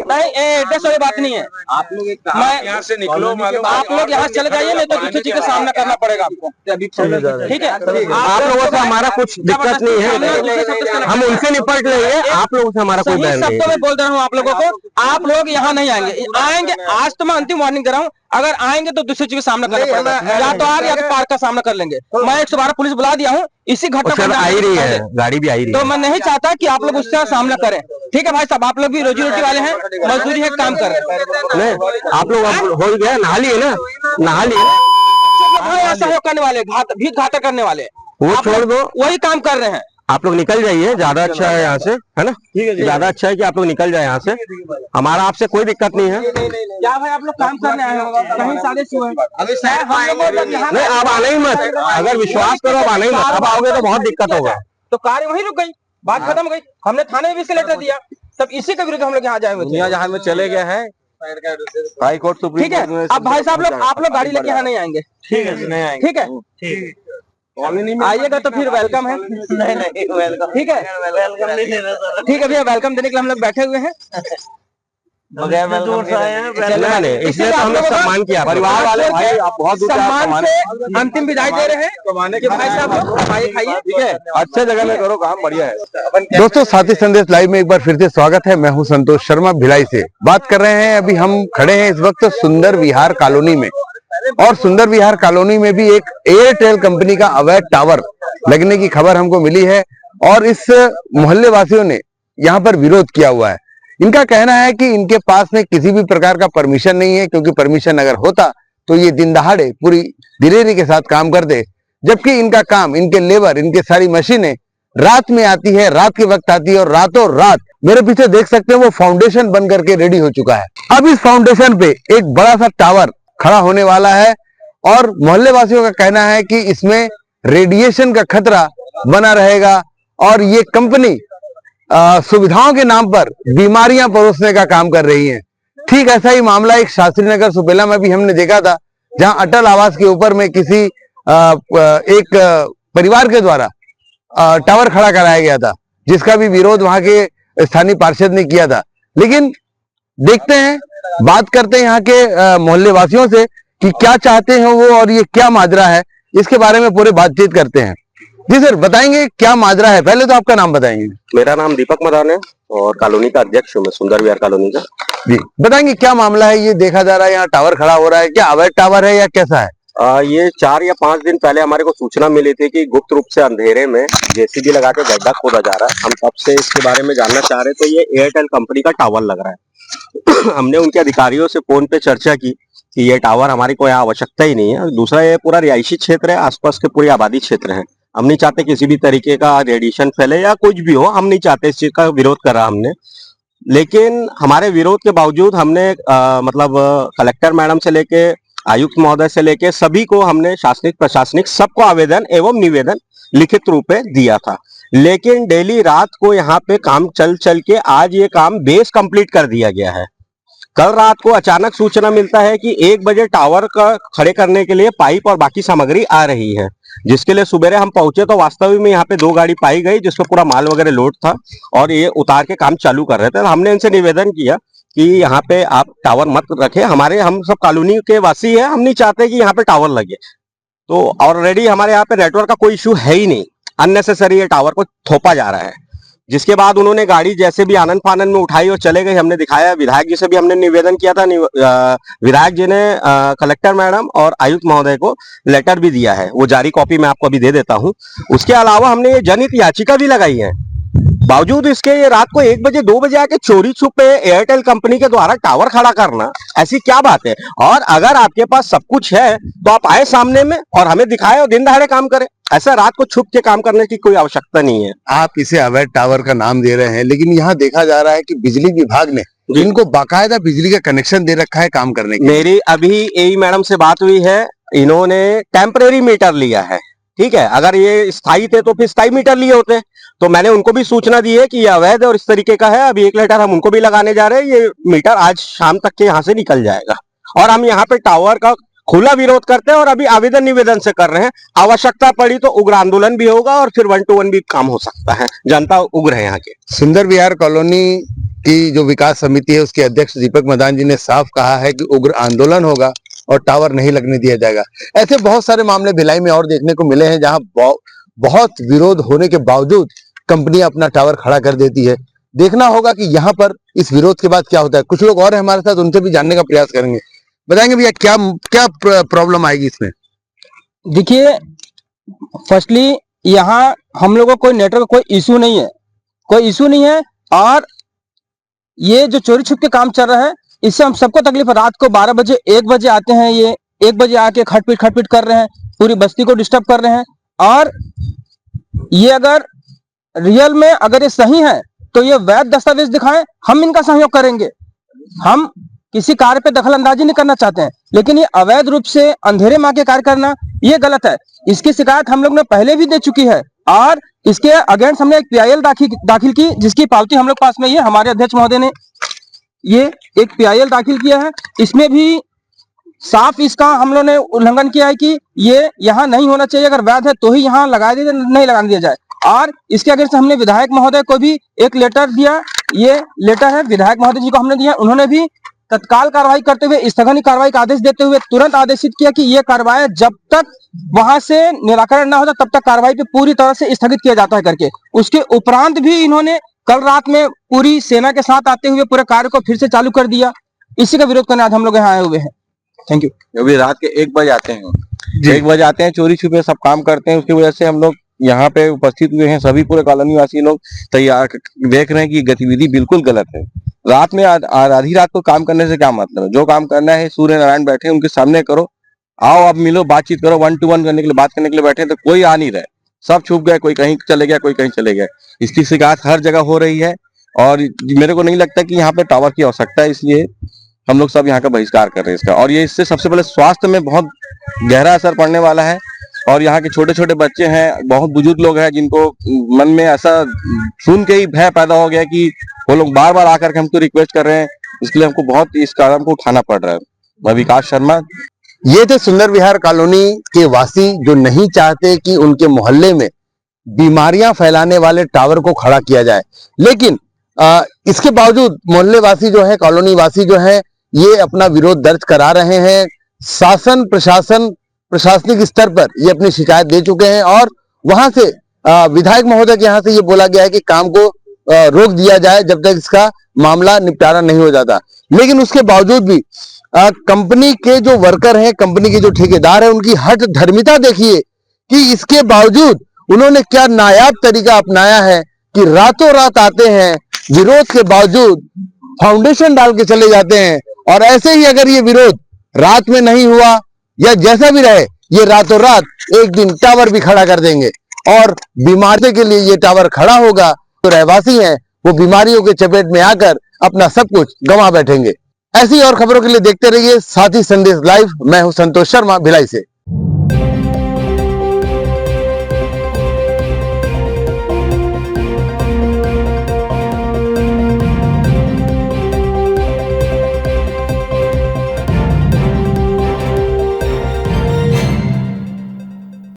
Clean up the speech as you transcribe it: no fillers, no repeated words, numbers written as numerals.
नहीं, एड्रेस वाली बात नहीं है। आप लोग यहाँ से निकलो, आप लोग यहाँ चले जाइए, नहीं तो दूसरी चीज का सामना करना पड़ेगा आपको। ठीक है, आप लोगों से हमारा कुछ दिक्कत नहीं है, हम उनसे निपट लेंगे, आप लोगों से हमारा कोई बैर नहीं। सबको मैं बोल दे रहा हूँ आप लोगों को, आप लोग यहाँ नहीं आएंगे। आज तो मैं अंतिम वार्निंग दे रहा हूँ, अगर आएंगे तो दूसरी चीज का सामना करना पड़ेगा, या तो आग या तो पार्क का सामना कर लेंगे। मैं 112 पुलिस बुला दिया हूँ, इसी घटना आ ही रही है, गाड़ी भी आ ही रही है, तो मैं नहीं चाहता कि आप लोग उसका सामना करें। ठीक है भाई साहब, आप लोग भी रोजी रोटी वाले हैं, मजदूरी है, काम कर रहे हैं। नहीं, आप लोग हो गया, नहा लिए ना, नहा लिए भाई, ऐसा हो करने वाले घाटा करने वाले, वो छोड़ दो, वही काम कर रहे हैं। आप लोग निकल जाइए, ज्यादा अच्छा है यहाँ से, है ना? ज्यादा अच्छा है कि आप लोग निकल जाए यहाँ से, हमारा आपसे कोई दिक्कत नहीं है। क्या भाई आप लोग काम करने आए हो, कहीं साढ़े नहीं, आप आना ही मत, अगर विश्वास करो आप आना ही मत, अब आओगे तो बहुत दिक्कत होगा। तो कार्य वहीं रुक गई, बात खत्म हो गई। हमने थाने में भी इसका लेटर दिया, सब इसी के विरुद्ध हम लोग यहाँ जाए हुए, जहां में चले गए हैं हाई कोर्ट सुप्रीम। ठीक है, अब भाई साहब आप लोग गाड़ी लेके यहाँ नहीं आएंगे। ठीक है, नहीं आएंगे। ठीक है, आइएगा तो फिर वेलकम है। नहीं वेलकम, ठीक है, वेलकम नहीं देना सर। ठीक है भैया, वेलकम देने के लिए हम लोग बैठे हुए हैं। इसलिए तो हम लोग सम्मान किया, परिवार वाले भाई, आप बहुत सम्मान से अंतिम विदाई दे रहे हैं कि भाई साहब खाइए, ठीक है, अच्छे जगह में करो काम, बढ़िया है। दोस्तों, साथी संदेश लाइव में एक बार फिर से स्वागत है। मैं हूं संतोष शर्मा, भिलाई से बात कर रहे हैं। अभी हम खड़े हैं इस वक्त सुंदर विहार कॉलोनी में, और सुंदर विहार कॉलोनी में भी एक एयरटेल कंपनी का अवैध टावर लगने की खबर हमको मिली है, और इस मोहल्ले वासियों ने यहाँ पर विरोध किया हुआ है। इनका कहना है कि इनके पास में किसी भी प्रकार का परमिशन नहीं है, क्योंकि परमिशन अगर होता तो ये दिन दहाड़े पूरी दिलेरी के साथ काम करते, जबकि इनका काम, इनके लेबर, इनके सारी मशीनें रात में आती है, रात के वक्त आती है, और रातों रात मेरे पीछे देख सकते हैं वो फाउंडेशन बन करके रेडी हो चुका है। अब इस फाउंडेशन पे एक बड़ा सा टावर खड़ा होने वाला है, और मोहल्ले वासियों का कहना है कि इसमें रेडिएशन का खतरा बना रहेगा, और ये कंपनी सुविधाओं के नाम पर बीमारियां परोसने का काम कर रही है। ठीक ऐसा ही मामला एक शास्त्री नगर सुपेला में भी हमने देखा था, जहां अटल आवास के ऊपर में किसी एक परिवार के द्वारा टावर खड़ा कराया गया था, जिसका भी विरोध वहां के स्थानीय पार्षद ने किया था। लेकिन देखते हैं, बात करते हैं यहाँ के मोहल्ले वासियों से कि क्या चाहते हैं वो, और ये क्या माजरा है, इसके बारे में पूरे बातचीत करते हैं। जी सर, बताएंगे क्या माजरा है? पहले तो आपका नाम बताएंगे। मेरा नाम दीपक मदान है, और कॉलोनी का अध्यक्ष हूँ मैं, सुंदर विहार कॉलोनी का। जी, बताएंगे क्या मामला है? ये देखा जा रहा है यहाँ टावर खड़ा हो रहा है, क्या अवैध टावर है या कैसा है? ये 4 या 5 दिन पहले हमारे को सूचना मिली थी कि गुप्त रूप से अंधेरे में जेसीबी लगा के गड्ढा खोदा जा रहा है। हम तब से इसके बारे में जानना चाह रहे थे। ये एयरटेल कंपनी का टावर लग रहा है। हमने उनके अधिकारियों से फोन पे चर्चा की कि ये टावर हमारी कोई आवश्यकता ही नहीं है। दूसरा, ये पूरा रिहायशी क्षेत्र है, आसपास के पूरी आबादी क्षेत्र है, हम नहीं चाहते किसी भी तरीके का रेडिएशन फैले या कुछ भी हो, हम नहीं चाहते, इस चीज का विरोध करा हमने। लेकिन हमारे विरोध के बावजूद हमने मतलब कलेक्टर मैडम से लेके आयुक्त महोदय से लेके सभी को हमने शासनिक प्रशासनिक सबको आवेदन एवं निवेदन लिखित रूप में दिया था। लेकिन डेली रात को यहाँ पे काम चल के आज ये काम बेस कंप्लीट कर दिया गया है। कल रात को अचानक सूचना मिलता है कि 1 बजे टावर का खड़े करने के लिए पाइप और बाकी सामग्री आ रही है, जिसके लिए सुबेरे हम पहुंचे तो वास्तविक में यहाँ पे 2 गाड़ी पाई गई, जिसमें पूरा माल वगैरह लोड था, और ये उतार के काम चालू कर रहे थे। हमने इनसे निवेदन किया कि यहाँ पे आप टावर मत रखें, हम सब कॉलोनी के वासी हैं, हम नहीं चाहते कि यहाँ पे टावर लगे। तो ऑलरेडी हमारे यहाँ पे नेटवर्क का कोई इशू है ही नहीं, अननेसेसरी ये टावर को थोपा जा रहा है। जिसके बाद उन्होंने गाड़ी जैसे भी आनंद फानंद में उठाई और चले गए। हमने दिखाया, विधायक जी से भी हमने निवेदन किया था, विधायक जी ने कलेक्टर मैडम और आयुक्त महोदय को लेटर भी दिया है, वो जारी कॉपी मैं आपको अभी दे देता हूं। उसके अलावा हमने ये जनहित याचिका भी लगाई है। बावजूद इसके ये रात को 1 बजे 2 बजे आके चोरी छुपे एयरटेल कंपनी के द्वारा टावर खड़ा करना, ऐसी क्या बात है? और अगर आपके पास सब कुछ है तो आप आए सामने में और हमें दिखाए और दिन दहाड़े काम करें। ऐसा रात को छुप के काम करने की कोई आवश्यकता नहीं है। आप इसे अवैध टावर का नाम दे रहे हैं, लेकिन यहाँ देखा जा रहा है कि बिजली विभाग ने इनको बाकायदा बिजली का कनेक्शन दे रखा है काम करने के। मेरी अभी एई मैडम से बात हुई है, इन्होंने टेम्परेरी मीटर लिया है। ठीक है, अगर ये स्थायी थे तो फिर स्थायी मीटर लिए होते। तो मैंने उनको भी सूचना दी है कि ये अवैध है और इस तरीके का है। अभी 1 लेटर हम उनको भी लगाने जा रहे हैं। ये मीटर आज शाम तक के यहाँ से निकल जाएगा, और हम यहाँ पे टावर का खुला विरोध करते हैं और अभी आवेदन निवेदन से कर रहे हैं। आवश्यकता पड़ी तो उग्र आंदोलन भी होगा और फिर 1 to 1 भी काम हो सकता है। जनता उग्र है यहाँ के। सुंदर विहार कॉलोनी की जो विकास समिति है उसके अध्यक्ष दीपक मदान जी ने साफ कहा है कि उग्र आंदोलन होगा और टावर नहीं लगने दिया जाएगा। ऐसे बहुत सारे मामले भिलाई में और देखने को मिले हैं जहां बहुत विरोध होने के बावजूद कंपनी अपना टावर खड़ा कर देती है। देखना होगा कि यहाँ पर इस विरोध के बाद क्या होता है। कुछ लोग और हैं हमारे साथ, उनसे भी जानने का प्रयास करेंगे। बताएंगे भैया क्या क्या प्रॉब्लम आएगी इसमें? देखिए, फर्स्टली यहाँ हम लोगों को कोई नेटवर्क कोई इशू नहीं है, कोई इशू नहीं है। और ये जो चोरी छुप के काम चल रहा है इससे हम सबको तकलीफ है। रात को 12 बजे 1 बजे आते हैं, ये 1 बजे आके खटपीट कर रहे हैं, पूरी बस्ती को डिस्टर्ब कर रहे हैं। और ये अगर रियल में अगर ये सही है तो ये वैध दस्तावेज दिखाएं, हम इनका सहयोग करेंगे। हम किसी कार्य पे दखल अंदाजी नहीं करना चाहते हैं, लेकिन ये अवैध रूप से अंधेरे में आके कार्य करना ये गलत है। इसकी शिकायत हम लोग ने पहले भी दे चुकी है और इसके अगेंस्ट हमने एक PIL दाखिल की, जिसकी पावती हम लोग पास में ये हमारे अध्यक्ष महोदय ने ये एक PIL दाखिल किया है। इसमें भी साफ इसका हम लोग ने उल्लंघन किया है कि ये यहाँ नहीं होना चाहिए, अगर वैध है तो ही यहाँ लगा दिया, नहीं लगाने दिया जाए। और इसके अगेंस्ट हमने विधायक महोदय को भी एक लेटर दिया, ये लेटर है विधायक महोदय जी को हमने दिया। उन्होंने भी तत्काल कार्रवाई करते हुए स्थगन कार्रवाई का आदेश देते हुए तुरंत आदेशित किया कि ये कार्रवाई जब तक वहां से निराकरण ना होता तब तक कार्रवाई पे पूरी तरह से स्थगित किया जाता है करके। उसके उपरांत भी इन्होंने कल रात में पूरी सेना के साथ आते हुए पूरे कार्य को फिर से चालू कर दिया। इसी का विरोध करने आज हम लोग यहाँ आए हुए हैं। Thank you. अभी रात के 1 बजे आते हैं, 1 बजे आते हैं, चोरी छुपे सब काम करते हैं। उसकी वजह से हम लोग यहाँ पे उपस्थित हुए हैं, सभी पूरे कॉलोनी वासी लोग तैयार देख रहे हैं कि गतिविधि बिल्कुल गलत है। रात में आधी रात को काम करने से क्या मतलब है? जो काम करना है सूर्य नारायण बैठे उनके सामने करो, आओ आप मिलो, बातचीत करो, 1 to 1 करने के लिए बात करने के लिए बैठे तो कोई आ नहीं रहे, सब छुप गए, कोई कहीं चले गया, कोई कहीं चले गए। इसकी शिकायत हर जगह हो रही है और मेरे को नहीं लगता कि यहाँ पे टावर की आवश्यकता है, इसलिए हम लोग सब यहाँ का बहिष्कार कर रहे हैं इसका। और ये इससे सबसे पहले स्वास्थ्य में बहुत गहरा असर पड़ने वाला है। और यहाँ के छोटे छोटे बच्चे हैं, बहुत बुजुर्ग लोग हैं जिनको मन में ऐसा सुन के ही भय पैदा हो गया कि वो लोग बार बार आकर के हमको रिक्वेस्ट कर रहे हैं, इसके लिए हमको बहुत इस कदम को उठाना पड़ रहा है। मैं विकास शर्मा। ये थे सुंदर विहार कॉलोनी के वासी जो नहीं चाहते कि उनके मोहल्ले में बीमारियां फैलाने वाले टावर को खड़ा किया जाए, लेकिन इसके बावजूद मोहल्ले वासी जो है, कॉलोनी वासी जो है, ये अपना विरोध दर्ज करा रहे हैं। शासन प्रशासनिक स्तर पर ये अपनी शिकायत दे चुके हैं और वहां से विधायक महोदय के यहाँ से ये बोला गया है कि काम को रोक दिया जाए जब तक इसका मामला निपटारा नहीं हो जाता। लेकिन उसके बावजूद भी कंपनी के जो वर्कर हैं, कंपनी के जो ठेकेदार हैं, उनकी हठ धर्मिता देखिए कि इसके बावजूद उन्होंने क्या नायाब तरीका अपनाया है कि रातों रात आते हैं, विरोध के बावजूद फाउंडेशन डाल के चले जाते हैं। और ऐसे ही अगर ये विरोध रात में नहीं हुआ या जैसा भी रहे, ये रातों रात एक दिन टावर भी खड़ा कर देंगे और बीमारी के लिए ये टावर खड़ा होगा तो रहवासी हैं वो बीमारियों के चपेट में आकर अपना सब कुछ गंवा बैठेंगे। ऐसी और खबरों के लिए देखते रहिए साथी संदेश लाइव। मैं हूं संतोष शर्मा भिलाई से।